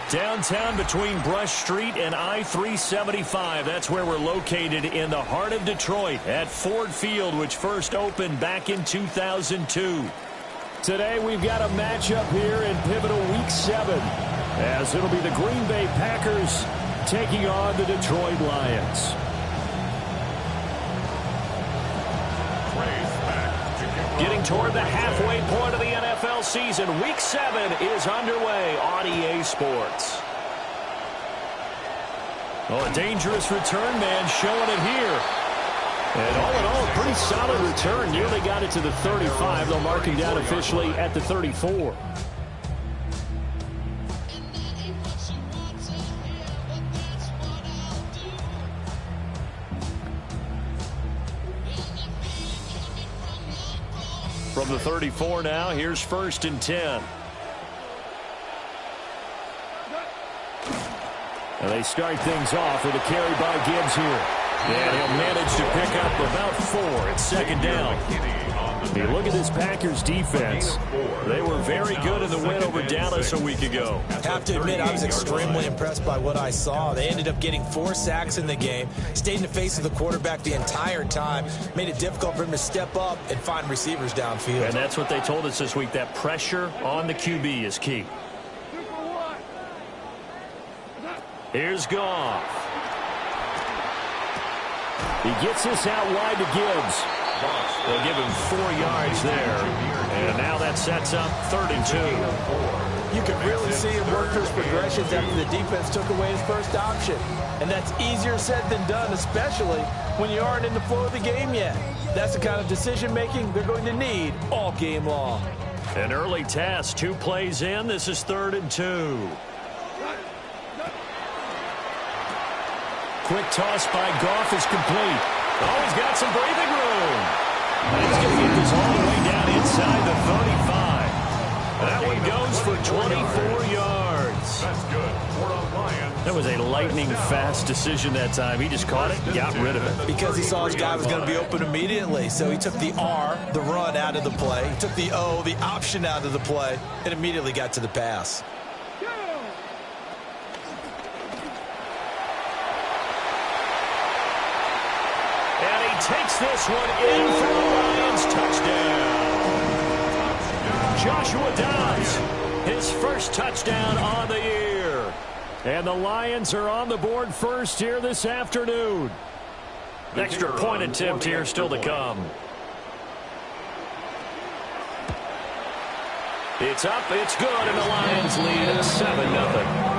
Downtown between Brush Street and I-375. That's where we're located in the heart of Detroit at Ford Field, which first opened back in 2002. Today we've got a matchup here in pivotal Week 7, as it'll be the Green Bay Packers taking on the Detroit Lions. Getting toward the halfway point of the NFL season, Week 7 is underway on EA Sports. Oh, a dangerous return man showing it here. And all in all, a pretty solid return. Nearly got it to the 35. They'll mark him down officially at the 34. From the 34 now, here's 1st and 10. And they start things off with a carry by Gibbs here. And he'll manage to pick up about 4. It's 2nd down. Hey, look at this Packers defense. They were very good in the win over Dallas a week ago. Have to admit, I was extremely impressed by what I saw. They ended up getting 4 sacks in the game, stayed in the face of the quarterback the entire time, made it difficult for him to step up and find receivers downfield. And that's what they told us this week, that pressure on the QB is key. Here's Goff. He gets this out wide to Gibbs. They'll give him 4 yards there. And now that sets up 3rd and 2. You can really see him work those progressions after the defense took away his first option. And that's easier said than done, especially when you aren't in the flow of the game yet. That's the kind of decision-making they're going to need all game long. An early test, 2 plays in. This is 3rd and 2. Quick toss by Goff is complete. Oh, he's got some breathing room. And he's going to get this all the way down inside the 35. That one goes for 24 yards. That's good. That was a lightning-fast decision that time. He just caught it and got rid of it. Because he saw his guy was going to be open immediately. So he took the R, the run, out of the play. He took the O, the option, out of the play, and immediately got to the pass. Takes this one in for the Lions touchdown. Joshua Dobbs, his first touchdown on the year. And the Lions are on the board first here this afternoon. Extra point attempt here still to come. It's up, it's good, and the Lions lead at 7-0.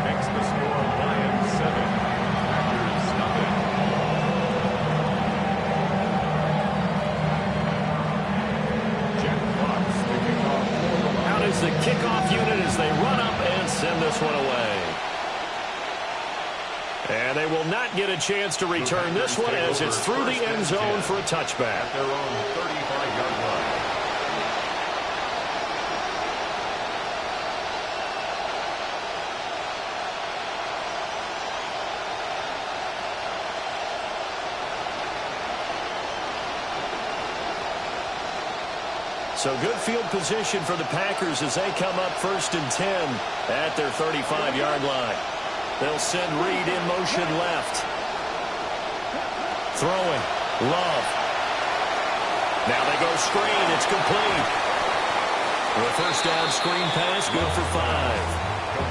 Makes the score Lions 7, Packers nothing. Out is the kickoff unit as they run up and send this one away. And they will not get a chance to return this one as it's through the end zone for a touchback. At their own 35-yard line. So good field position for the Packers as they come up 1st and 10 at their 35-yard line. They'll send Reed in motion left. Throwing. Love. Now they go screen. It's complete. The first down screen pass, good for 5.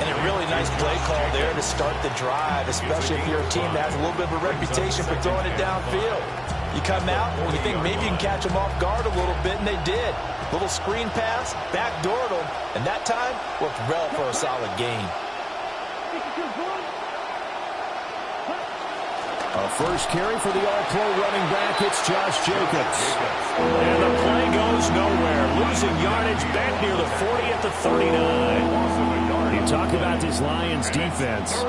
And a really nice play call there to start the drive, especially if you're a team that has a little bit of a reputation for throwing it downfield. You come out and you think maybe you can catch them off guard a little bit, and they did. Little screen pass, backdoored them, and that time worked well for a solid gain. A first carry for the All-Pro running back, it's Josh Jacobs. And the play goes nowhere. Losing yardage back near the 40 at the 39. He Talk about this Lions defense.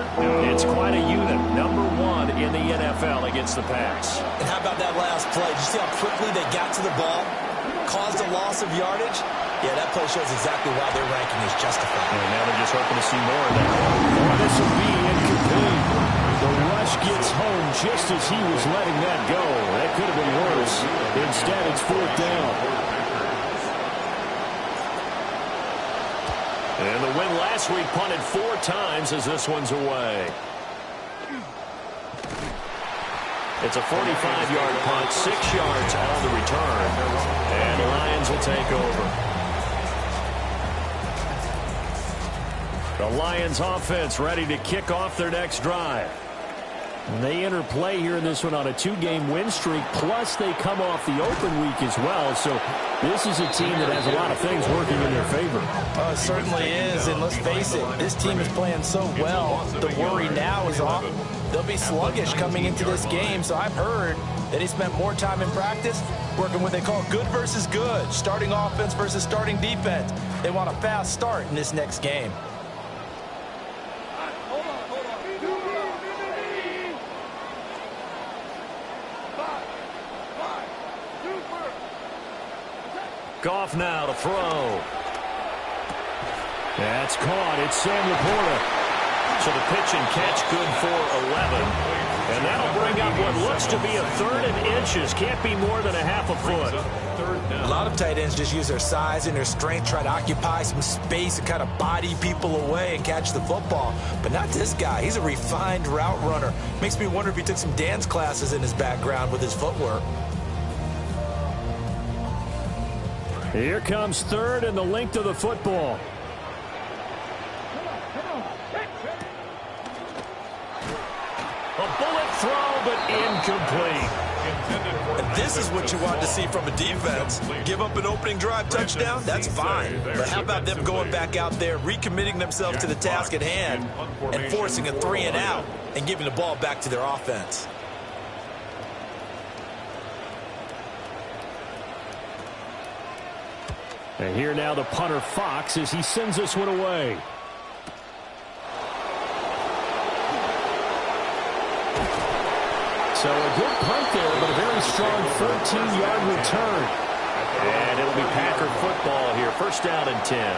It's quite a unit. #1 in the NFL against the pass. And how about that last play? Did you see how quickly they got to the ball? Caused a loss of yardage? Yeah, that play shows exactly why their ranking is justified. And now they're just hoping to see more of that. Oh, this will be incomplete. The rush gets home just as he was letting that go. That could have been worse. Instead, it's 4th down. And the win last week punted 4 times as this one's away. It's a 45-yard punt, 6 yards on the return. And the Lions will take over. The Lions offense ready to kick off their next drive. And they enter play here in this one on a 2-game win streak, plus they come off the open week as well. So this is a team that has a lot of things working in their favor. It certainly is, and let's face it, this team is playing so well. The worry now is off. They'll be sluggish coming into this game, so I've heard that he spent more time in practice working what they call good versus good, starting offense versus starting defense. They want a fast start in this next game. Goff now to throw. That's caught. It's Sam Laporta. So the pitch and catch good for 11. And that'll bring up what looks to be a 3rd and inches. Can't be more than a half a foot. A lot of tight ends just use their size and their strength, try to occupy some space and kind of body people away and catch the football. But not this guy. He's a refined route runner. Makes me wonder if he took some dance classes in his background with his footwork. Here comes 3rd and the length of the football. A bullet throw, but incomplete. And this is what you want to see from a defense. Give up an opening drive touchdown, that's fine. But how about them going back out there, recommitting themselves to the task at hand, and forcing a 3 and out, and giving the ball back to their offense. And here now the punter Fox as he sends this one away. So a good punt there, but a very strong 14-yard return. And it'll be Packer football here. 1st down and 10.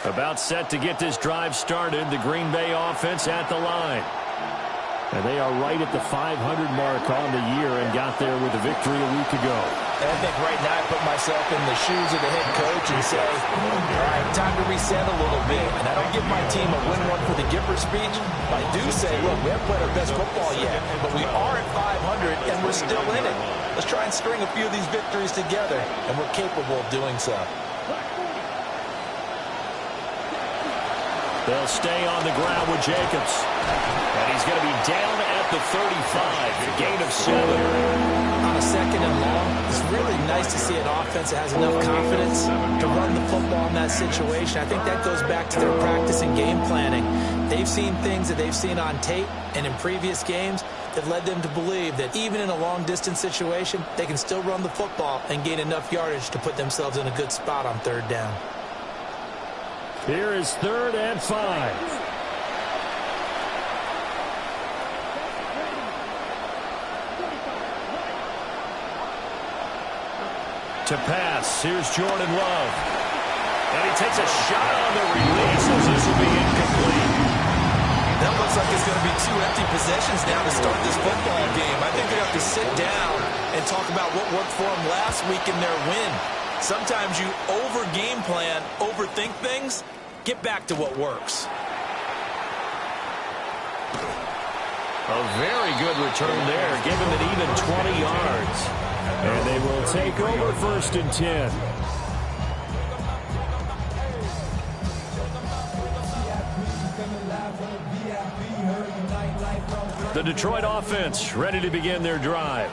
About set to get this drive started. The Green Bay offense at the line. And they are right at the 500 mark on the year and got there with a victory a week ago. And I think right now I put myself in the shoes of the head coach and say, all right, time to reset a little bit. And I don't give my team a win one for the Gipper speech. But I do say, look, we haven't played our best football yet, but we are at 500 and we're still in it. Let's try and string a few of these victories together, and we're capable of doing so. They'll stay on the ground with Jacobs. And he's going to be down at the 35. A gain of 7. On a 2nd and long, it's really nice to see an offense that has enough confidence to run the football in that situation. I think that goes back to their practice and game planning. They've seen things that they've seen on tape and in previous games that led them to believe that even in a long-distance situation, they can still run the football and gain enough yardage to put themselves in a good spot on 3rd down. Here is 3rd and 5. To pass, here's Jordan Love. And he takes a shot on the release as this will be incomplete. That looks like it's going to be 2 empty possessions now to start this football game. I think they have to sit down and talk about what worked for them last week in their win. Sometimes you over-game plan, overthink things. Get back to what works. A very good return there, giving it even 20 yards. And they will take over 1st and 10. The Detroit offense ready to begin their drive.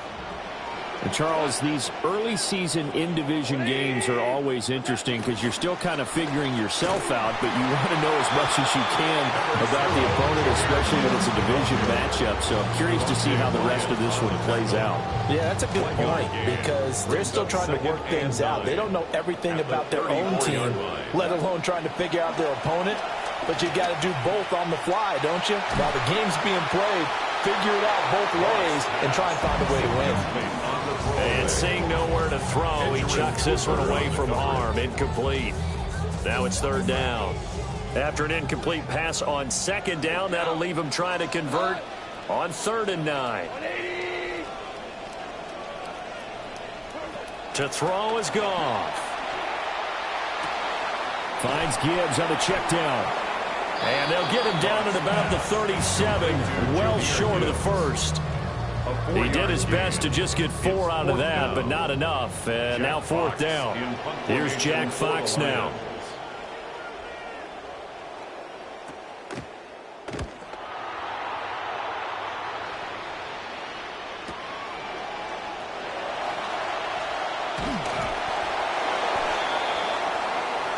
Charles, these early season in-division games are always interesting because you're still kind of figuring yourself out, but you want to know as much as you can about the opponent, especially when it's a division matchup. So I'm curious to see how the rest of this one plays out. Yeah, that's a good point because they're still trying to work things out. They don't know everything about their own team, let alone trying to figure out their opponent. But you got to do both on the fly, don't you? While the game's being played, figure it out both ways and try and find a way to win. And seeing nowhere to throw, he chucks this one away from harm. Incomplete. Now it's third down. After an incomplete pass on second down, that'll leave him trying to convert on 3rd and 9. To throw is Goff. Finds Gibbs on the check down. And they'll get him down at about the 37, well short of the first. He did his best to just get 4 out of that, but not enough. And now 4th down. Here's Jack Fox now.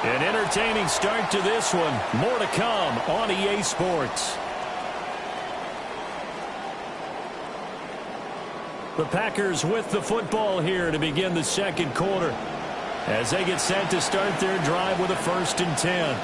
An entertaining start to this one. More to come on EA Sports. The Packers with the football here to begin the second quarter as they get set to start their drive with a 1st and 10.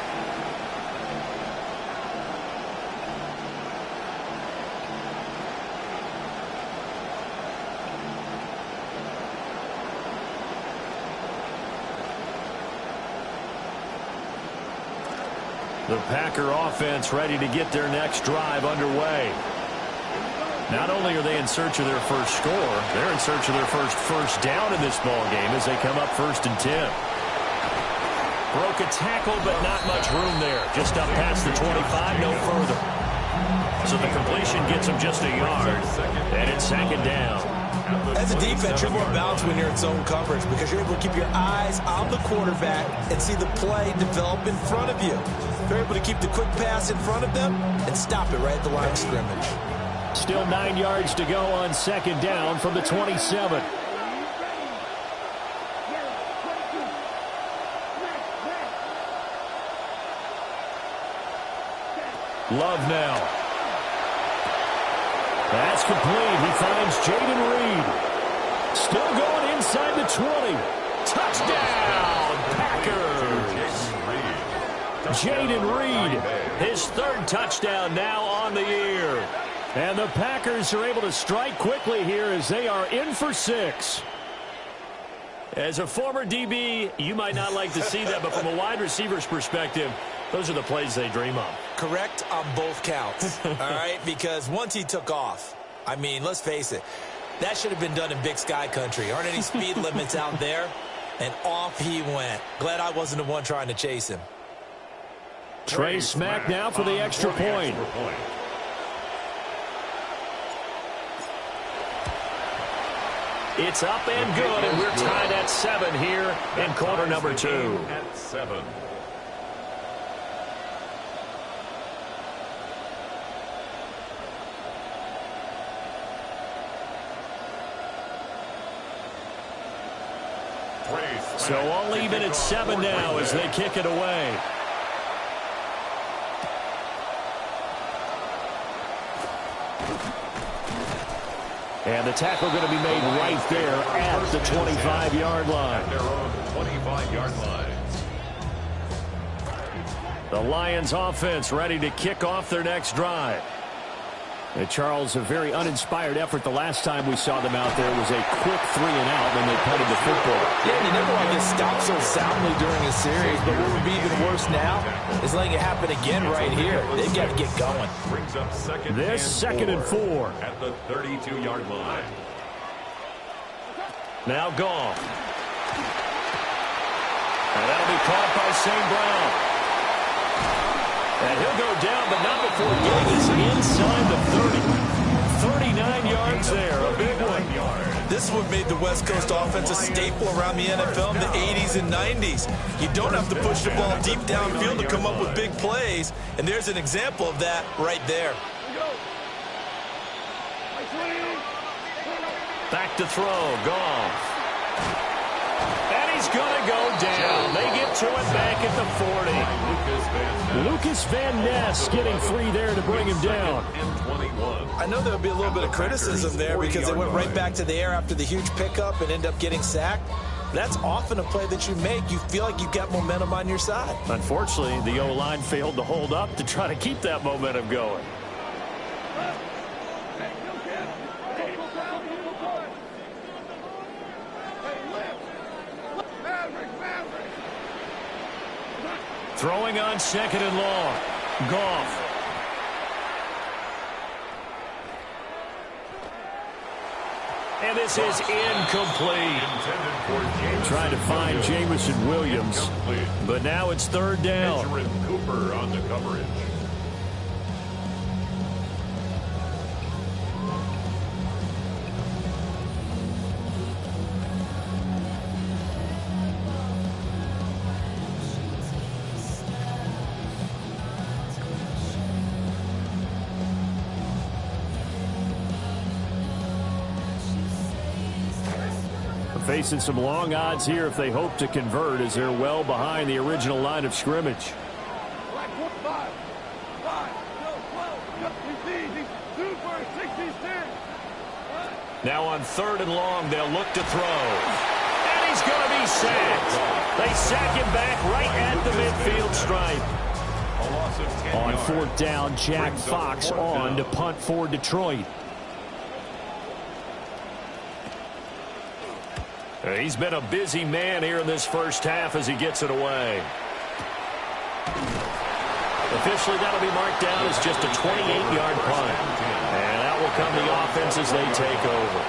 The Packer offense ready to get their next drive underway. Not only are they in search of their first score, they're in search of their first down in this ball game as they come up 1st and 10. Broke a tackle, but not much room there. Just up past the 25, no further. So the completion gets them just a yard, and it's 2nd down. As a defense, you're more balanced when you're in zone coverage because you're able to keep your eyes on the quarterback and see the play develop in front of you. You're able to keep the quick pass in front of them and stop it right at the line of scrimmage. Still 9 yards to go on 2nd down from the 27. Love now. That's complete. He finds Jaden Reed. Still going inside the 20. Touchdown, Packers. Jaden Reed, his 3rd touchdown now on the year. And the Packers are able to strike quickly here as they are in for 6. As a former DB, you might not like to see that, but from a wide receiver's perspective, those are the plays they dream of. Correct on both counts, all right? Because once he took off, I mean, let's face it, that should have been done in Big Sky country. Aren't any speed limits out there? And off he went. Glad I wasn't the one trying to chase him. Trey Smack now for the extra point. It's up and good, and we're tied at 7 here in quarter number 2. At 7. So all even at 7 now as they kick it away. And the tackle going to be made right there at the 25-yard line. Their own 25-yard line. The Lions offense ready to kick off their next drive. And Charles, a very uninspired effort the last time we saw them out there was a quick 3-and-out when they punted the football. Yeah, you never want to get stopped so soundly during a series, but what would be even worse now is letting it happen again right here. They've got to get going. Brings up second and 4. At the 32-yard line. Now Goff. And that'll be caught by St. Brown. And he'll go down, but not before getting us inside the 30. 39 yards there, a big one. This is what made the West Coast offense a staple around the NFL in the 80s and 90s. You don't have to push the ball deep downfield to come up with big plays, and there's an example of that right there. Back to throw. Goff. And he's going to go down. They get to it back at the 40. Lucas Van Ness getting free there to bring him down. I know there'll be a little bit of criticism there because they went right back to the air after the huge pickup and end up getting sacked. That's often a play that you make. You feel like you've got momentum on your side. Unfortunately, the O-line failed to hold up to try to keep that momentum going. Throwing on second and long. Goff. And this is incomplete. Trying to find Jamison Williams. But now it's third down. Cooper on the coverage. Facing some long odds here if they hope to convert, as they're well behind the original line of scrimmage. Now on third and long, they'll look to throw. And he's going to be sacked. They sack him back right at the midfield stripe. On fourth down, Jack Fox on to punt for Detroit. He's been a busy man here in this first half as he gets it away. Officially, that'll be marked down as just a 28-yard punt. And out will come the offense as they take over.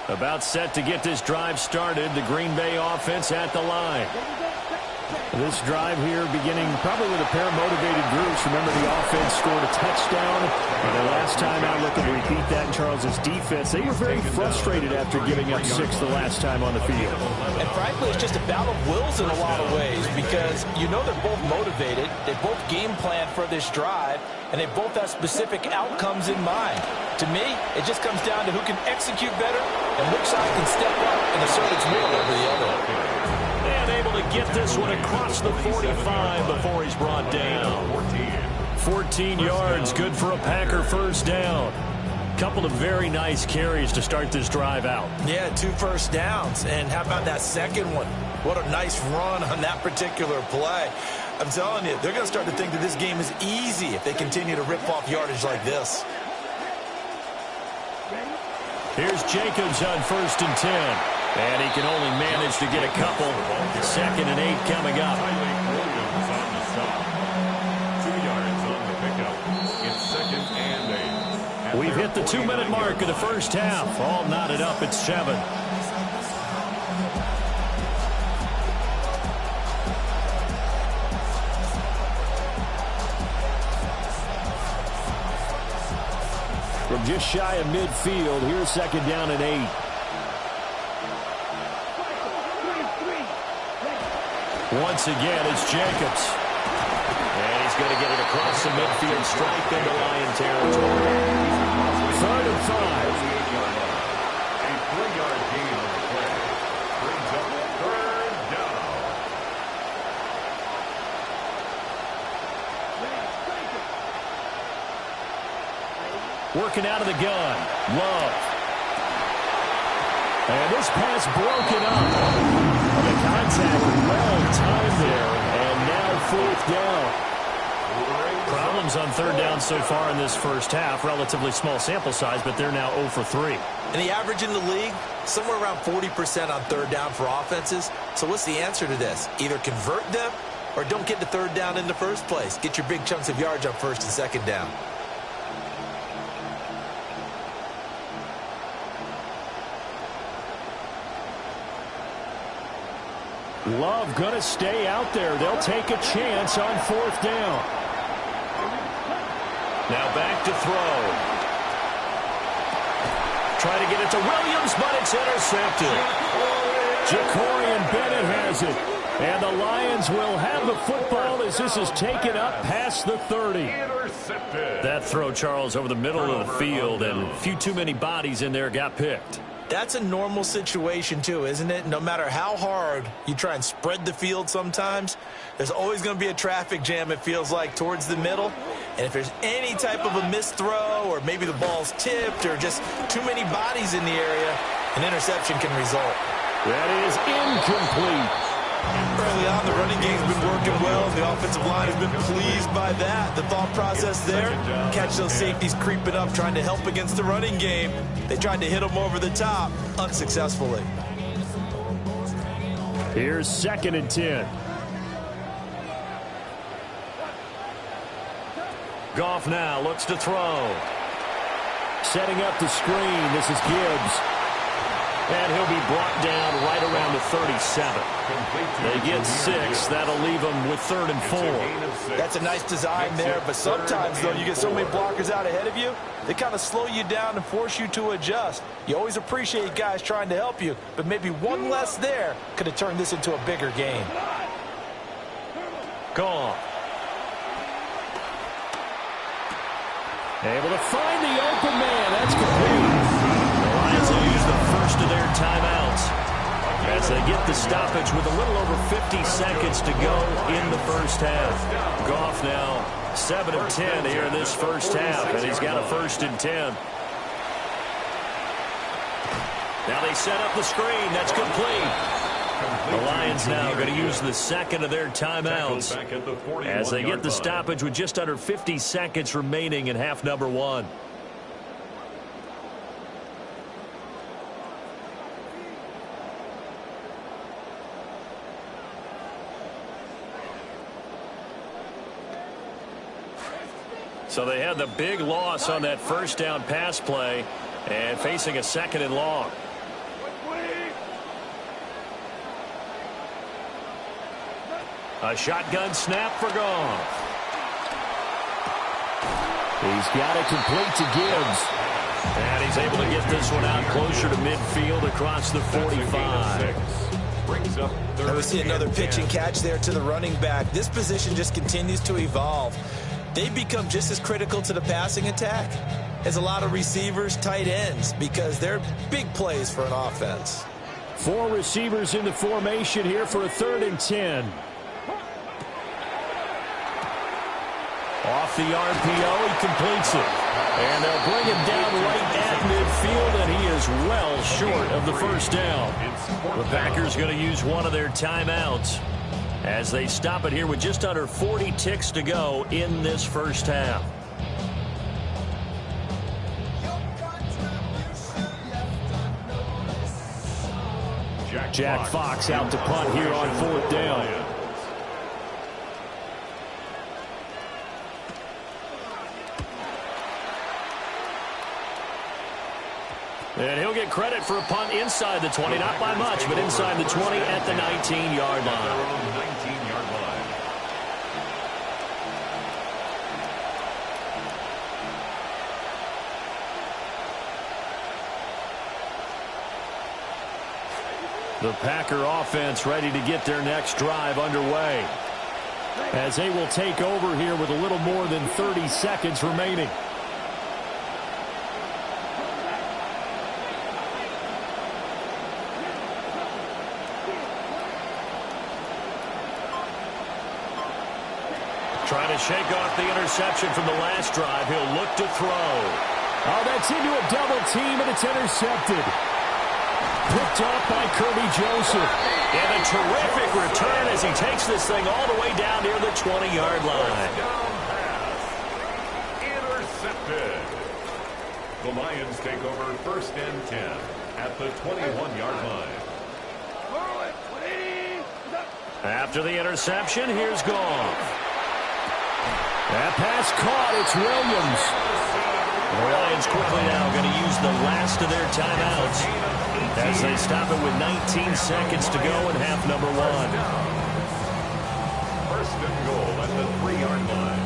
About set to get this drive started. The Green Bay offense at the line. This drive here beginning probably with a pair of motivated groups. Remember, the offense scored a touchdown. And the last time out, looking to repeat that in Charles' defense, they were very frustrated after giving up 6 the last time on the field. And frankly, it's just a battle of wills in a lot of ways because you know they're both motivated. They both game plan for this drive, and they both have specific outcomes in mind. To me, it just comes down to who can execute better and which side can step up and assert its will over the other. And able to get this one across the 45 before he's brought down. 14 yards, good for a Packer first down. Couple of very nice carries to start this drive out. Yeah, 2 first downs. And how about that second one? What a nice run on that particular play. I'm telling you, they're going to start to think that this game is easy if they continue to rip off yardage like this. Here's Jacobs on 1st and 10. And he can only manage to get a couple. 2nd and 8 coming up. Williams on the stop. 2 yards on the pickup. It's 2nd and 8. We've hit the 2-minute mark of the first half. All knotted up at 7. From just shy of midfield, here's 2nd down and 8. Once again, it's Jacobs. And he's going to get it across the midfield stripe into Lion territory. 3rd and 5. A 3-yard gain on the play. Brings up 3rd down. Working out of the gun. Love. And this pass broken up. The contact well timed there, and now 4th down. Problems on 3rd down so far in this first half. Relatively small sample size, but they're now 0 for 3. And the average in the league, somewhere around 40% on 3rd down for offenses. So what's the answer to this? Either convert them or don't get to 3rd down in the first place. Get your big chunks of yards on 1st and 2nd down. Love going to stay out there. They'll take a chance on 4th down. Now back to throw. Trying to get it to Williams, but it's intercepted. Jacorian Bennett has it. And the Lions will have the football as this is taken up past the 30. That throw, Charles, over the middle of the field, and a few too many bodies in there got picked. That's a normal situation, too, isn't it? No matter how hard you try and spread the field sometimes, there's always going to be a traffic jam, it feels like, towards the middle. And if there's any type of a missed throw or maybe the ball's tipped or just too many bodies in the area, an interception can result. That is incomplete. Early on, the running game's been working well. The offensive line has been pleased by that. The thought process there, catch those safeties creeping up, trying to help against the running game. They tried to hit them over the top, unsuccessfully. Here's 2nd and 10. Goff now looks to throw. Setting up the screen. This is Gibbs. And he'll be brought down right around the 37. They get 6. That'll leave them with 3rd and 4. That's a nice design there, but sometimes, though, you get so many blockers out ahead of you, they kind of slow you down and force you to adjust. You always appreciate guys trying to help you, but maybe one less there could have turned this into a bigger game. Gone. Able to find the open man. That's complete. The Lions will use the first of their timeouts as they get the stoppage with a little over 50 seconds to go in the first half. Goff now 7 of 10 here in this first half, and he's got a 1st and 10. Now they set up the screen. That's complete. The Lions now going to use the 2nd of their timeouts as they get the stoppage with just under 50 seconds remaining in half number 1. So they had the big loss on that first down pass play and facing a 2nd and long. A shotgun snap for Goff. He's got it complete to Gibbs. And he's able to get this one out closer to midfield across the 45. And we see another pitch and catch there to the running back. This position just continues to evolve. They become just as critical to the passing attack as a lot of receivers, tight ends, because they're big plays for an offense. 4 receivers in the formation here for a 3rd and 10. Off the RPO, he completes it. And they'll bring him down right at midfield, and he is well short of the first down. The Packers going to use one of their timeouts as they stop it here with just under 40 ticks to go in this first half. Jack Fox out to punt here on 4th down. And he'll get credit for a punt inside the 20, not by much, but inside the 20 at the 19-yard line. The Packer offense ready to get their next drive underway as they will take over here with a little more than 30 seconds remaining. Trying to shake off the interception from the last drive. He'll look to throw. Oh, that's into a double team, and it's intercepted. Picked up by Kirby Joseph. And a terrific return as he takes this thing all the way down near the 20-yard line. Intercepted. The Lions take over 1st and 10 at the 21-yard line. After the interception, here's Goff. That pass caught. It's Williams. The Lions quickly now going to use the last of their timeouts as they stop it with 19 seconds to go in half number 1. 1st and goal at the 3-yard line.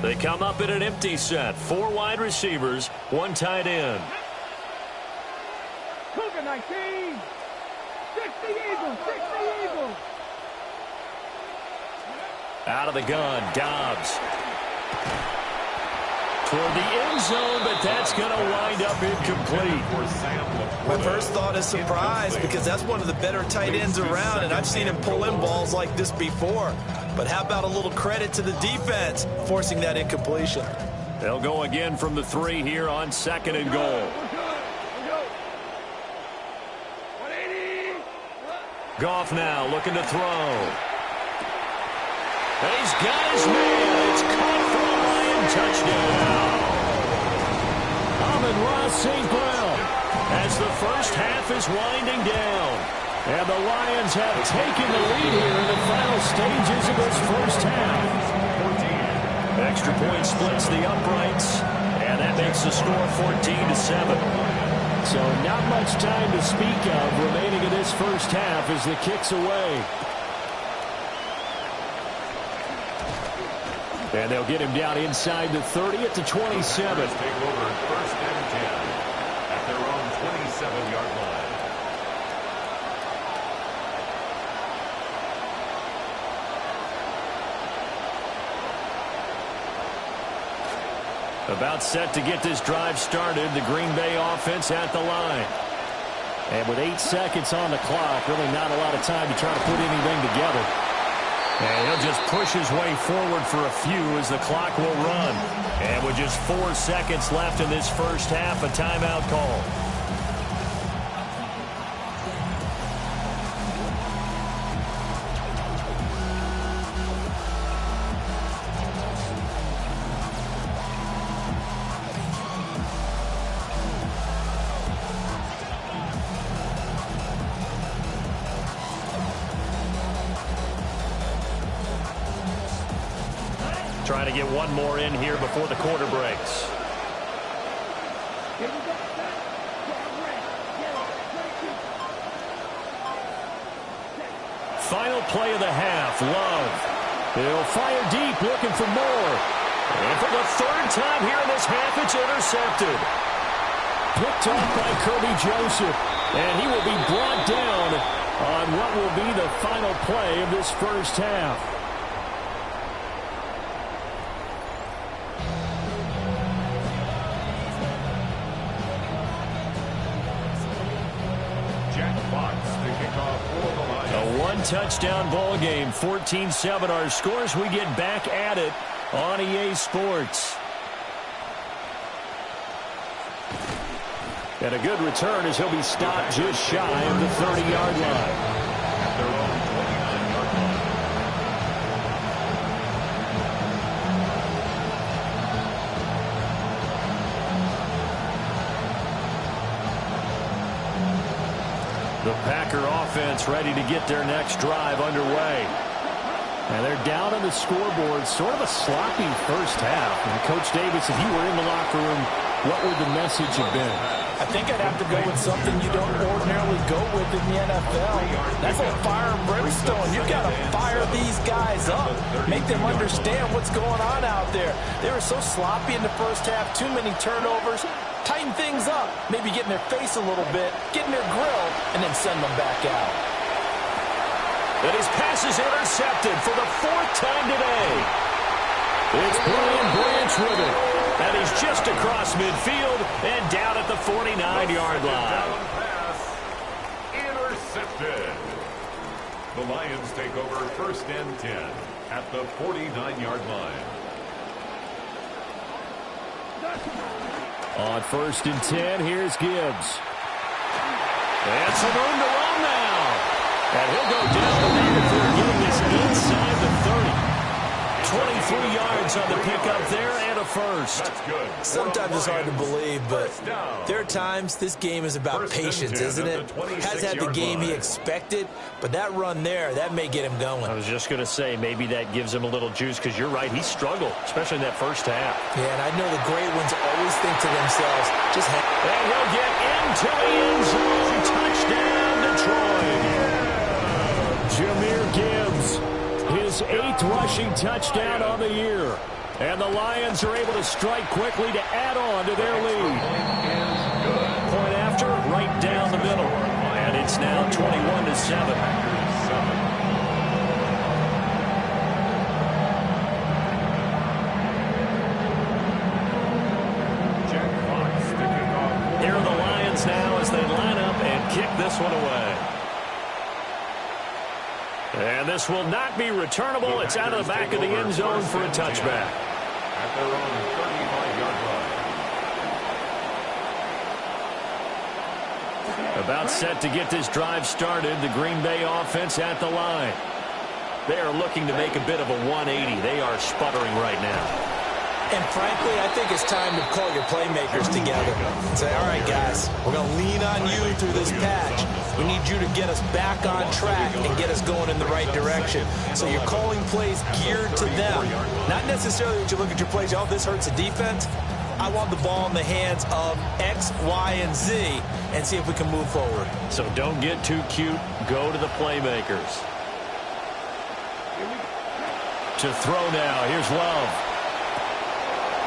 They come up in an empty set. 4 wide receivers, 1 tight end. Cougar 19. 60 Eagles. 60 Eagles. Out of the gun, Dobbs. Toward the end zone, but that's going to wind up incomplete. My first thought is surprise because that's one of the better tight ends around, and I've seen him pull in balls like this before. But how about a little credit to the defense forcing that incompletion? They'll go again from the 3 here on 2nd and goal. Goff now looking to throw. And he's got his man. It's caught for a Lion touchdown. Amon-Ra St. Brown as the first half is winding down. And the Lions have taken the lead here in the final stages of this first half. Extra point splits the uprights, and that makes the score 14-7. So not much time to speak of remaining in this first half as the kick's away. And they'll get him down inside the 30 at the 27. Take over 1st and 10 at their own 27-yard line. About set to get this drive started, the Green Bay offense at the line. And with 8 seconds on the clock, really not a lot of time to try to put anything together. And he'll just push his way forward for a few as the clock will run. And with just 4 seconds left in this first half, a timeout call. Trying to get one more in here before the quarter breaks. Final play of the half, Love. He'll fire deep, looking for more. And for the 3rd time here in this half, it's intercepted. Picked off by Kirby Joseph. And he will be brought down on what will be the final play of this first half. Touchdown ball game, 14-7 our scores. We get back at it on EA Sports. And a good return as he'll be stopped just shy of the 30-yard line. At their own 29-yard line. The Packer offense ready to get their next drive underway. And they're down on the scoreboard. Sort of a sloppy first half. And Coach Davis, if you were in the locker room, what would the message have been? I think I'd have to go with something you don't ordinarily go with in the NFL. That's like fire and brimstone. You've got to fire these guys up. Make them understand what's going on out there. They were so sloppy in the first half. Too many turnovers. Tighten things up. Maybe get in their face a little bit. Get in their grill. And then send them back out. And his pass is intercepted for the 4th time today. It's Brian Branch with it. And he's just across midfield and down at the 49-yard line. Intercepted. The Lions take over 1st and 10 at the 49-yard line. On 1st and 10, here's Gibbs. And some room to run now. And he'll go down the field if they're getting this inside the 30. 23 yards on the pickup there and a first. Sometimes it's hard to believe, but there are times this game is about patience, isn't it? Has had the game he expected, but that run there, that may get him going. I was just going to say, maybe that gives him a little juice, because you're right, he struggled, especially in that first half. Yeah, and I know the great ones always think to themselves, just hang. And he'll get into the end zone. Touchdown, Detroit. Jahmyr Gibbs, his 8th rushing touchdown on the year. And the Lions are able to strike quickly to add on to their lead. Point after, right down the middle. And it's now 21-7. Here are the Lions now as they line up and kick this one away. And this will not be returnable. It's out of the back of the end zone for a touchback. At their own 35-yard line. About set to get this drive started. The Green Bay offense at the line. They are looking to make a bit of a 180. They are sputtering right now. And frankly, I think it's time to call your playmakers together and say, all right, guys, we're going to lean on you through this patch. We need you to get us back on track and get us going in the right direction. So you're calling plays geared to them. Not necessarily that you look at your plays, oh, this hurts the defense. I want the ball in the hands of X, Y, and Z and see if we can move forward. So don't get too cute. Go to the playmakers. To throw now. Here's Love.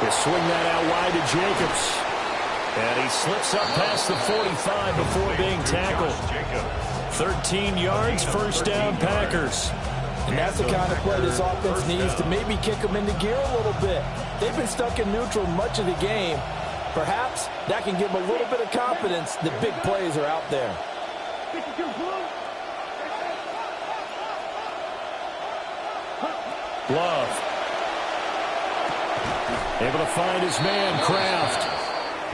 He'll swing that out wide to Jacobs. And he slips up past the 45 before being tackled. 13 yards, first down, Packers. And that's the kind of play this offense needs to maybe kick them into gear a little bit. They've been stuck in neutral much of the game. Perhaps that can give them a little bit of confidence that big plays are out there. Love. Able to find his man, Kraft.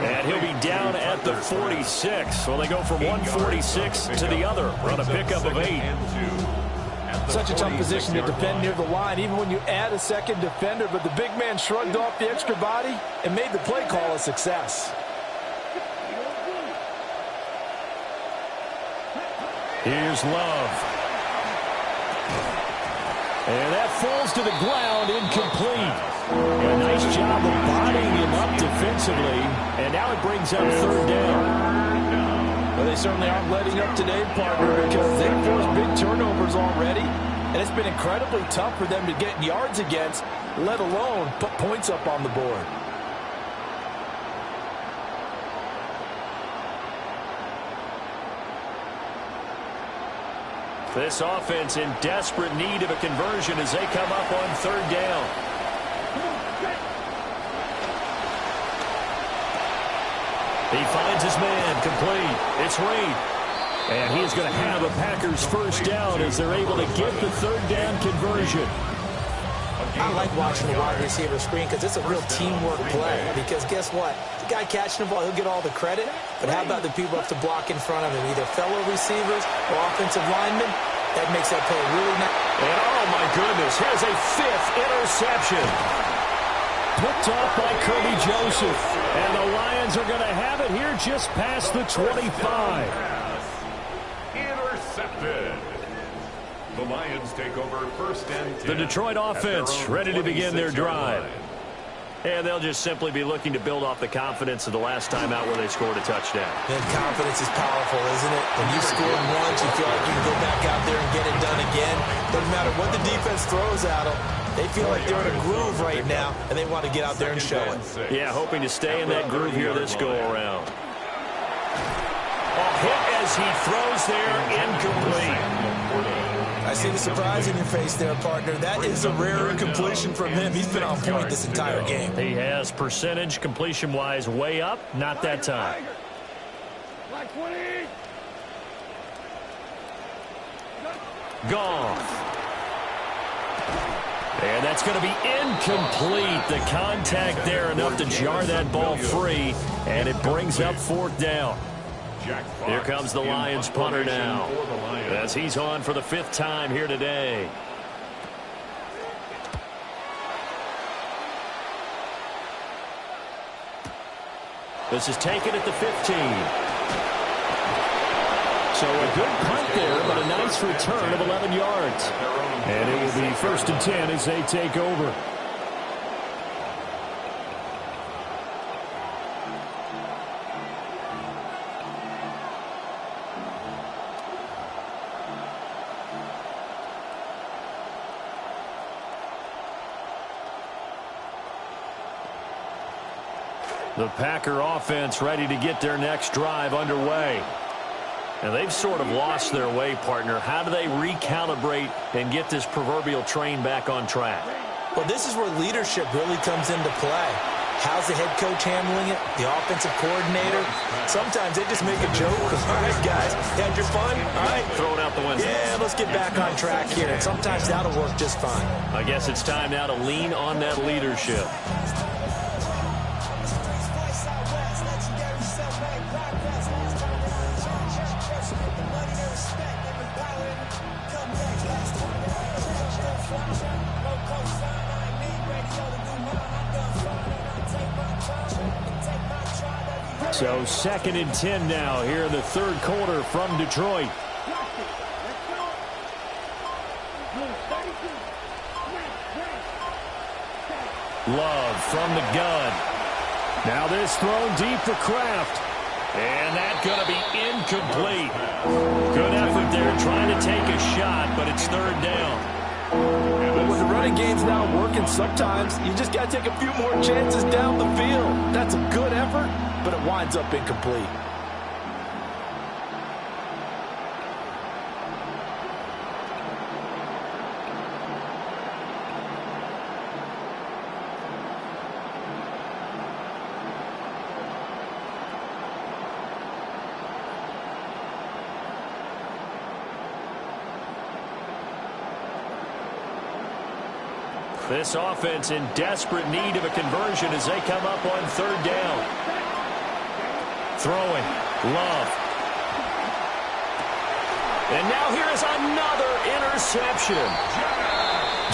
And he'll be down at the 46. So they go from 146 to the other. Run a pickup of 8. Such a tough position to defend near the line, even when you add a second defender. But the big man shrugged off the extra body and made the play call a success. Here's Love. And that falls to the ground, incomplete. A nice job of bodying him up defensively. And now it brings up third down. Well, they certainly aren't letting up today, partner, because they've forced big turnovers already. And it's been incredibly tough for them to get yards against, let alone put points up on the board. This offense in desperate need of a conversion as they come up on third down. He finds his man, complete. It's Reed. And he is going to have a Packers first down as they're able to get the third down conversion. I like watching the wide receiver screen because it's a real teamwork play. Because guess what? The guy catching the ball, he'll get all the credit. But how about the people up to block in front of him? Either fellow receivers or offensive linemen. That makes that play really nice. And oh my goodness, here's a 5th interception. Picked off by Kirby Joseph. And the Lions are going to have it here just past the 25. Intercepted. The Lions take over first and 10. The Detroit offense ready to begin their drive. And they'll just simply be looking to build off the confidence of the last time out where they scored a touchdown. And confidence is powerful, isn't it? When you score once, you feel like you can go back out there and get it done again. Doesn't matter what the defense throws at them. They feel like they're in a groove right now, and they want to get out there and show it. Yeah, hoping to stay in that groove here this go-around. A hit as he throws there, incomplete. I see the surprise in your face there, partner. That is a rare completion from him. He's been on point this entire game. He has percentage completion-wise way up. Not that time. Goff. And that's going to be incomplete. The contact there enough to jar that ball free. And it brings up fourth down. Here comes the Lions punter now, as he's on for the 5th time here today. This is taken at the 15. So a good punt there, but a nice return of 11 yards. And it will be 1st and 10 as they take over. The Packer offense ready to get their next drive underway. And they've sort of lost their way, partner. How do they recalibrate and get this proverbial train back on track? Well, this is where leadership really comes into play. How's the head coach handling it? The offensive coordinator? Sometimes they just make a joke. All right, guys, you had your fun? All right. Throw it out the window. Yeah, let's get back on track here. And sometimes that'll work just fine. I guess it's time now to lean on that leadership. So 2nd and 10 now here in the third quarter from Detroit. Love from the gun. Now this thrown deep for Kraft. And that's going to be incomplete. Good effort there trying to take a shot, but it's third down. But when the running game's now working, sometimes you just got to take a few more chances down the field. That's a good effort, but it winds up incomplete. This offense in desperate need of a conversion as they come up on third down. Throwing. Love. And now here is another interception.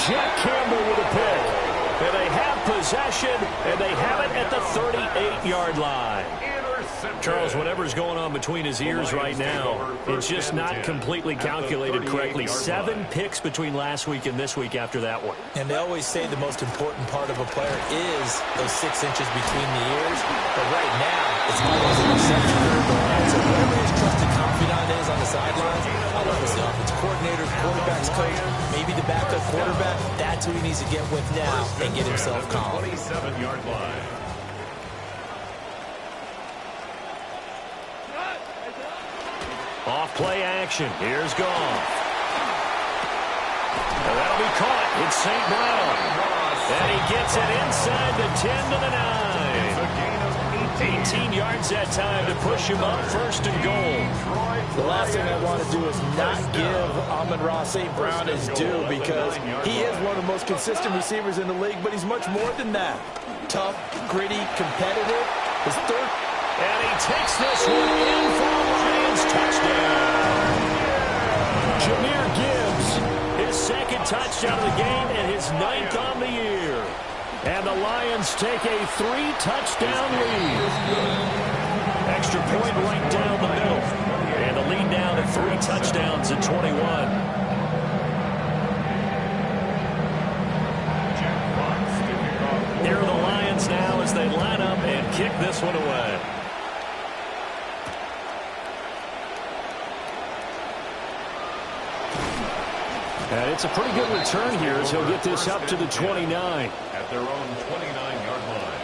Jack Campbell with a pick. And they have possession, and they have it at the 38-yard line. Charles, whatever's going on between his ears right now, it's just not completely calculated correctly. 7 picks between last week and this week after that one. And they always say the most important part of a player is those 6 inches between the ears. But right now, it's all those interceptions that are going on. So whatever his trusted confidant is on the sidelines, I don't know if it's the offensive coordinator, quarterback's coach, maybe the backup quarterback, that's who he needs to get with now and get himself calm. 27-yard line. Off play action. Here's Goff. And that'll be caught. It's St. Brown. And he gets it inside the 10 to the 9. 18 yards that time to push him up 1st and goal. The last thing I want to do is not give Amon-Ra St. Brown his due because he is one of the most consistent receivers in the league, but he's much more than that. Tough, gritty, competitive. His third. And he takes this one in for a Lions touchdown. Jahmyr Gibbs, his 2nd touchdown of the game and his 9th on the year. And the Lions take a 3-touchdown lead. Extra point right down the middle. And the lead now to 3 touchdowns at 21. Here are the Lions now as they line up and kick this one away. And it's a pretty good return here as he'll get this up to the 29. At their own 29-yard line.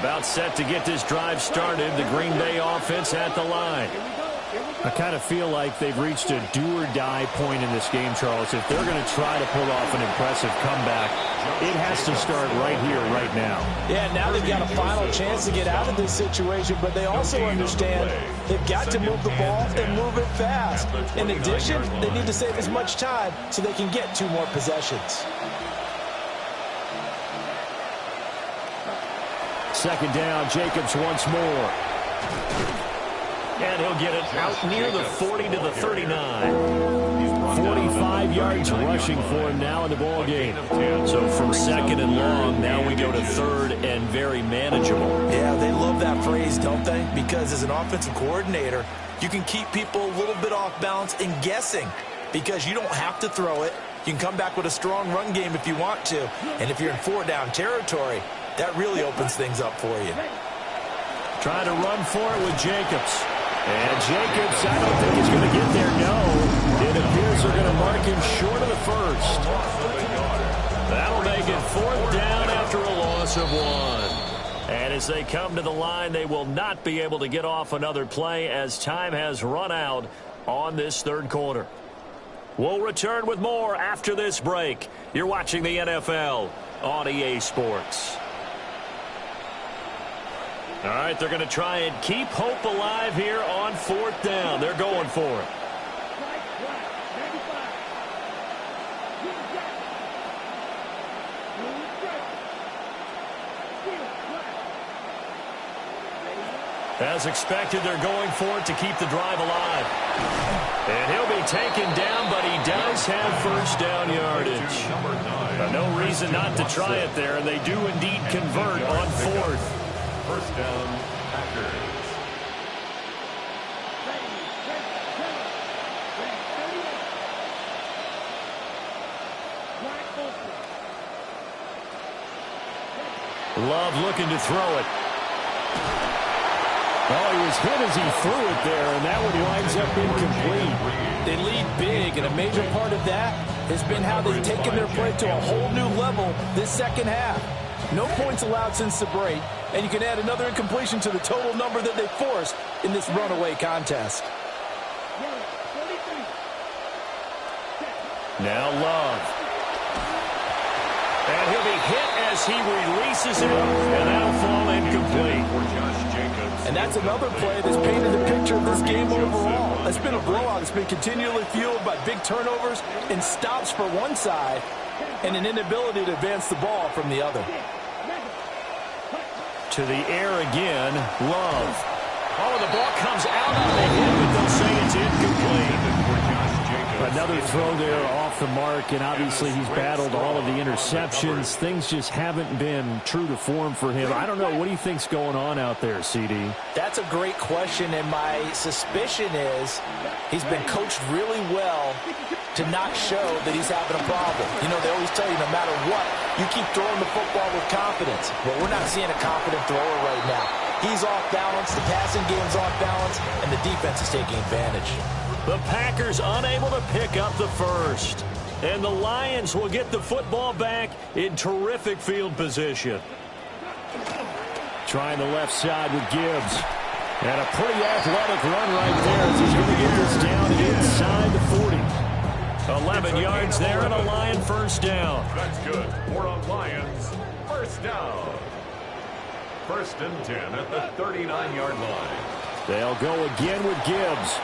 About set to get this drive started. The Green Bay offense at the line. I kind of feel like they've reached a do-or-die point in this game, Charles. If they're going to try to pull off an impressive comeback, it has to start right here, right now. Yeah, now they've got a final chance to get out of this situation, but they also understand they've got to move the ball and move it fast. In addition, they need to save as much time so they can get 2 more possessions. 2nd down, Jacobs once more. And he'll get it out near the 40 to the 39. 45 yards rushing for him now in the ball game. So from 2nd and long, now we go to 3rd and very manageable. Yeah, they love that phrase, don't they? Because as an offensive coordinator, you can keep people a little bit off balance and guessing because you don't have to throw it. You can come back with a strong run game if you want to. And if you're in 4-down territory, that really opens things up for you. Trying to run for it with Jacobs. And Jacobs, I don't think he's going to get there, no. It appears they're going to mark him short of the first. That'll make it 4th down after a loss of 1. And as they come to the line, they will not be able to get off another play as time has run out on this 3rd quarter. We'll return with more after this break. You're watching the NFL on EA Sports. All right, they're going to try and keep hope alive here on 4th down. They're going for it. As expected, they're going for it to keep the drive alive. And he'll be taken down, but he does have 1st down yardage. No reason not to try it there, and they do indeed convert on 4th. 1st down, Packers. Love looking to throw it. Oh, he was hit as he threw it there, and that one winds up incomplete. They lead big, and a major part of that has been how they've taken their play to a whole new level this 2nd half. No points allowed since the break, and you can add another incompletion to the total number that they forced in this runaway contest. Now Love. And he'll be hit as he releases it, and that'll fall incomplete. And that's another play that's painted the picture of this game overall. It's been a blowout. It's been continually fueled by big turnovers and stops for one side and an inability to advance the ball from the other. To the air again, Love. Oh, the ball comes out on the hit, but they'll say it's incomplete. Another throw there off the mark, and obviously he's battled all of the interceptions. Things just haven't been true to form for him. I don't know. What do you think's going on out there, CD? That's a great question, and my suspicion is he's been coached really well to not show that he's having a problem. You know, they always tell you no matter what, you keep throwing the football with confidence. But we're not seeing a confident thrower right now. He's off balance, the passing game's off balance, and the defense is taking advantage. The Packers unable to pick up the first. And the Lions will get the football back in terrific field position. Trying the left side with Gibbs. And a pretty athletic run right there as he's going to get this down inside the 40. 11 yards there and a Lion 1st down. That's good. 4 on Lions. 1st down. 1st and 10 at the 39-yard line. They'll go again with Gibbs.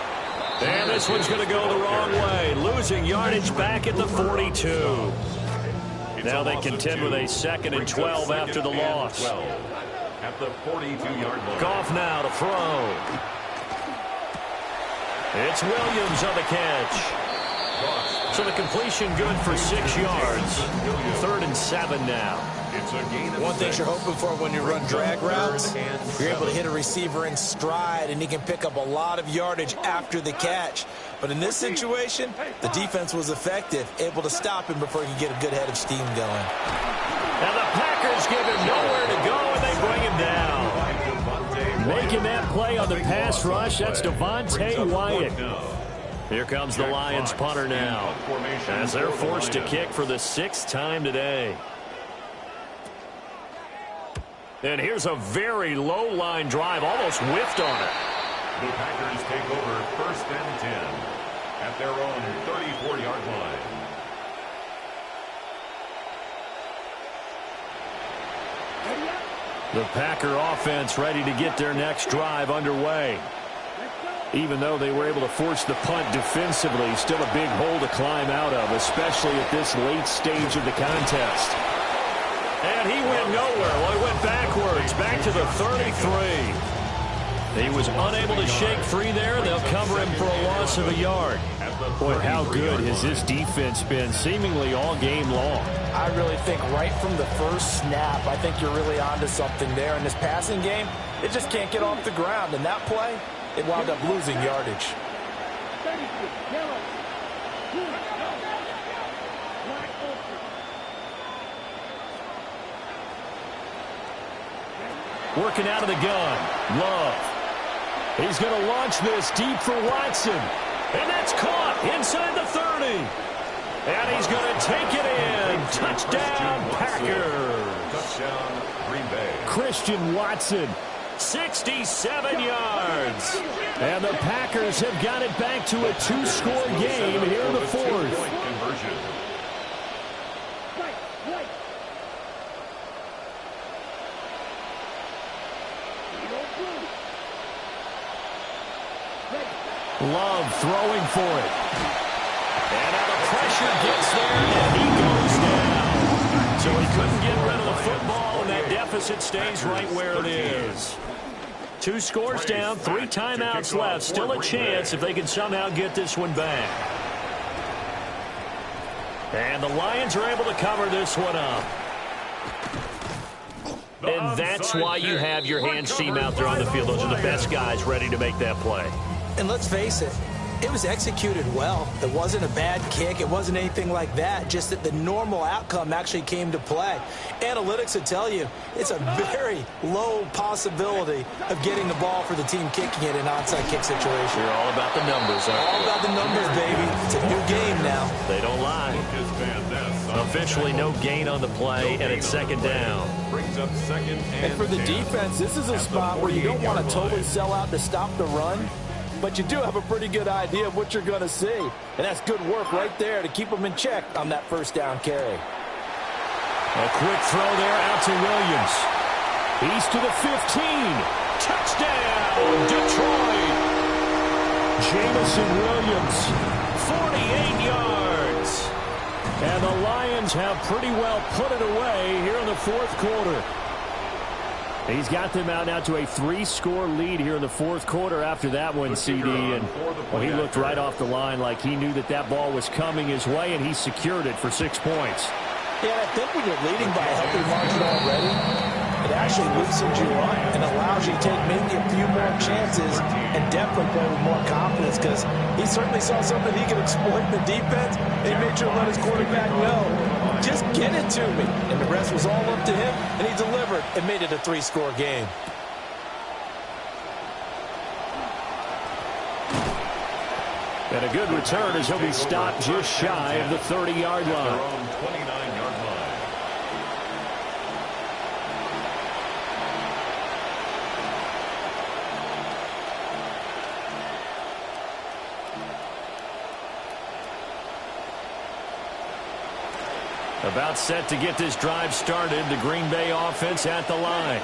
And this one's going to go the wrong way. Losing yardage back at the 42. Now they contend with a 2nd and 12 after the loss. At the 42-yard line. Goff now to throw. It's Williams on the catch. So the completion good for 6 yards. 3rd and 7 now. One thing you're hoping for when you run drag routes, you're able to hit a receiver in stride, and he can pick up a lot of yardage after the catch. But in this situation, the defense was effective, able to stop him before he could get a good head of steam going. And the Packers give him nowhere to go, and they bring him down. Making that play on the pass rush, that's Devontae Wyatt. Here comes the Lions punter now, as they're forced to kick for the 6th time today. And here's a very low line drive, almost whiffed on it. The Packers take over 1st and 10 at their own 34-yard line. The Packer offense ready to get their next drive underway. Even though they were able to force the punt defensively, still a big hole to climb out of, especially at this late stage of the contest. And he went nowhere. Well, he went backwards, back to the 33. He was unable to shake free there. They'll cover him for a loss of a yard. Boy, how good has this defense been seemingly all game long? I really think right from the first snap, I think you're really onto something there. In this passing game, it just can't get off the ground. And that play, it wound up losing yardage. Working out of the gun. Love. He's going to launch this deep for Watson. And that's caught inside the 30. And he's going to take it in. Touchdown, Packers. Touchdown, Green Bay. Christian Watson, 67 yards. And the Packers have got it back to a 2-score game here in the fourth. Conversion. Love throwing for it. And now the pressure gets there, and he goes down. So he couldn't get rid of the football, and that deficit stays right where it is. 2 scores down, 3 timeouts left. Still a chance if they can somehow get this one back. And the Lions are able to cover this one up. And that's why you have your hands team out there on the field. Those are the best guys ready to make that play. And let's face it, it was executed well. It wasn't a bad kick. It wasn't anything like that. Just that the normal outcome actually came to play. Analytics will tell you it's a very low possibility of getting the ball for the team kicking it in an onside kick situation. You're all about the numbers, aren't you? All about the numbers, baby. It's a new game now. They don't lie. Officially no gain on the play, and it's second down. Brings up second and for the 10. defense, this is a spot where you don't want to totally sell out to stop the run, but you do have a pretty good idea of what you're going to see. And that's good work right there to keep them in check on that first down carry. A quick throw there out to Williams. He's to the 15. Touchdown, Detroit. Jamison Williams, 48 yards. And the Lions have pretty well put it away here in the fourth quarter. He's got them out now to a 3-score lead here in the fourth quarter after that one, CD. And well, he looked right off the line like he knew that that ball was coming his way, and he secured it for 6 points. Yeah, I think when you're leading by a healthy margin already, it actually loosens you up and allows you to take maybe a few more chances and definitely play with more confidence, because he certainly saw something he could exploit in the defense, and he made sure to let his quarterback know, just get it to me. And the rest was all up to him, and he delivered and made it a 3-score game. And a good return as he'll be stopped just shy of the 30-yard line. 29-yard line. About set to get this drive started, the Green Bay offense at the line.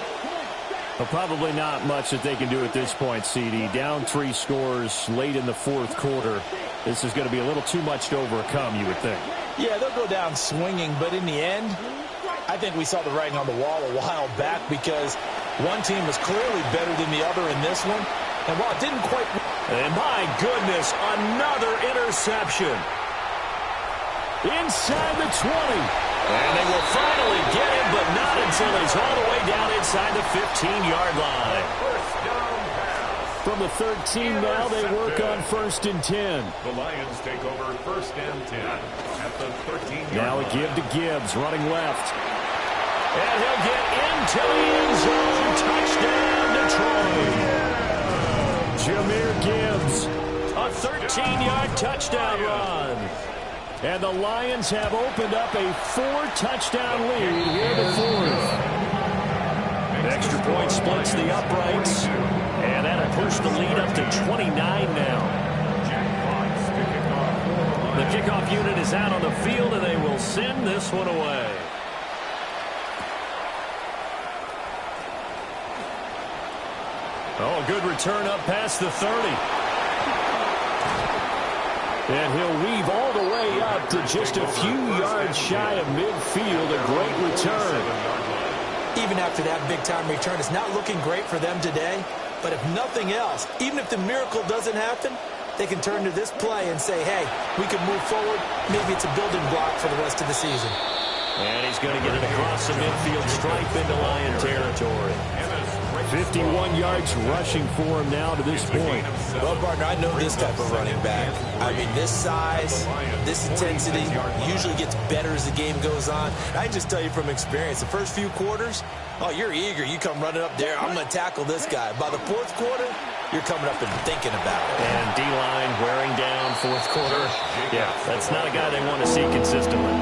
Well, probably not much that they can do at this point, CD. Down 3 scores late in the fourth quarter. This is going to be a little too much to overcome, you would think. Yeah, they'll go down swinging, but in the end, I think we saw the writing on the wall a while back, because one team was clearly better than the other in this one. And while it didn't quite... And my goodness, another interception. Inside the 20. And they will finally get him, but not until he's all the way down inside the 15-yard line. From the 13 now, they work on 1st and 10. The Lions take over 1st and 10 at the 13-yard line. Now a give to Gibbs, running left. And he'll get into the end zone. Touchdown, Detroit. Jahmyr Gibbs, a 13-yard touchdown run. And the Lions have opened up a 4-touchdown lead here in the fourth. Extra point splits the uprights. And that'll push the lead up to 29 now. The kickoff unit is out on the field, and they will send this one away. Oh, good return up past the 30. And he'll weave all the way up to just a few yards shy of midfield. A great return. Even after that big-time return, it's not looking great for them today. But if nothing else, even if the miracle doesn't happen, they can turn to this play and say, hey, we can move forward. Maybe it's a building block for the rest of the season. And he's going to get it across the midfield stripe into Lion territory. 51 yards rushing for him now to this point. Well, partner, I know this type of running back. I mean, this size, this intensity usually gets better as the game goes on. I can just tell you from experience, the first few quarters, oh, you're eager. You come running up there, I'm going to tackle this guy. By the fourth quarter, you're coming up and thinking about it. And D-line wearing down fourth quarter. Yeah, that's not a guy they want to see consistently.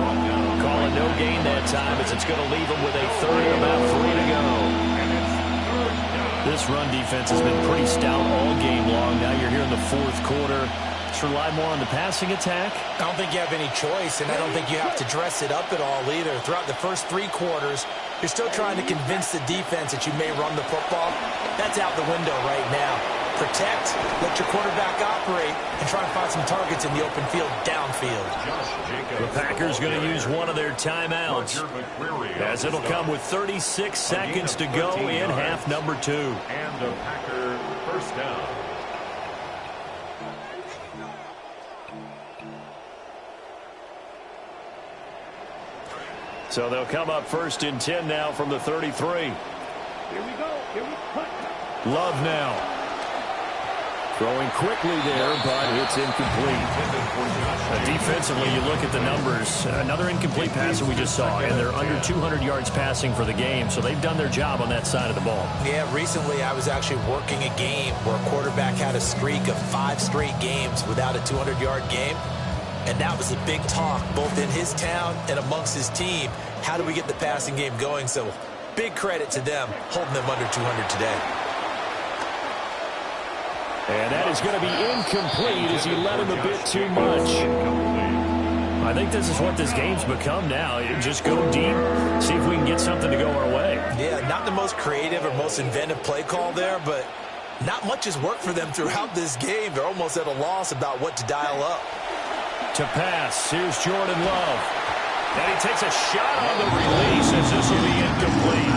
Calling no gain that time as it's going to leave them with a third and about 3 to go. This run defense has been pretty stout all game long. Now you're here in the fourth quarter. Let's rely more on the passing attack. I don't think you have any choice, and I don't think you have to dress it up at all either. Throughout the first 3 quarters, you're still trying to convince the defense that you may run the football. That's out the window right now. Protect, let your quarterback operate, and try and find some targets in the open field downfield. The Packers going to use one of their timeouts, as it'll come with 36 seconds to go in half number 2. And the Packer first down. So they'll come up first and 10 now from the 33. Here we go. Here we go. Love now. Throwing quickly there, but it's incomplete. Defensively, you look at the numbers. Another incomplete passer we just saw, and they're under 200 yards passing for the game, so they've done their job on that side of the ball. Yeah, recently I was actually working a game where a quarterback had a streak of 5 straight games without a 200-yard game, and that was a big talk both in his town and amongst his team. How do we get the passing game going? So big credit to them holding them under 200 today. And that is going to be incomplete as he led him a bit too much. I think this is what this game's become now. Just go deep, see if we can get something to go our way. Yeah, not the most creative or most inventive play call there, but not much has worked for them throughout this game. They're almost at a loss about what to dial up. To pass, here's Jordan Love. And he takes a shot on the release as this will be incomplete.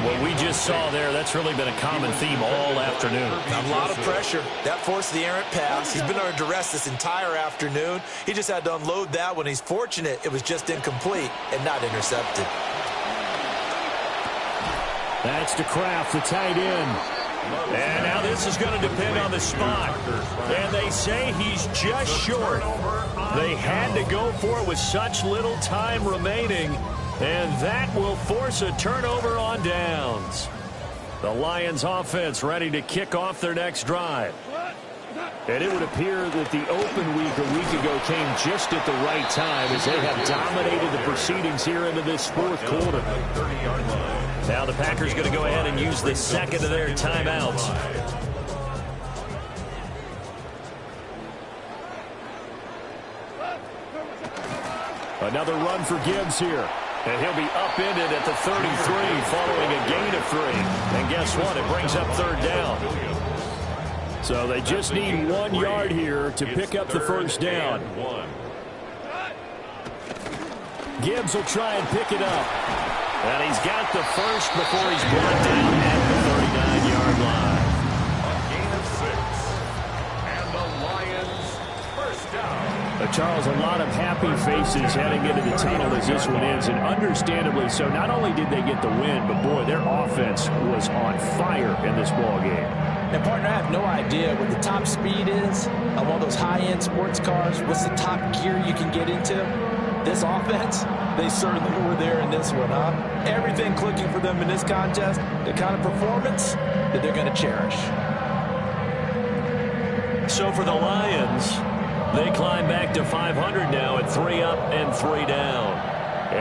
What we just saw there, that's really been a common theme all afternoon. A lot of pressure. That forced the errant pass. He's been under duress this entire afternoon. He just had to unload that one. He's fortunate it was just incomplete and not intercepted. That's to Kraft, the tight end. And now this is going to depend on the spot. And they say he's just short. They had to go for it with such little time remaining. And that will force a turnover on downs. The Lions offense ready to kick off their next drive. And it would appear that the open week a week ago came just at the right time as they have dominated the proceedings here into this fourth quarter. Now the Packers going to go ahead and use the second of their timeouts. Another run for Gibbs here. And he'll be upended at the 33 following a gain of 3. And guess what? It brings up third down. So they just need 1 yard here to pick up the first down. Gibbs will try and pick it up. And he's got the first before he's brought down at the 39-yard line. A gain of 6. And the Lions first down. Charles, a lot of happy faces heading into the tunnel as this one ends, and understandably so. Not only did they get the win, but boy, their offense was on fire in this ball game. And partner, I have no idea what the top speed is on one of those high-end sports cars. What's the top gear you can get into? This offense, they certainly were there in this one, huh? Everything clicking for them in this contest, the kind of performance that they're going to cherish. So for the Lions, they climb back to 500 now at 3 up and 3 down.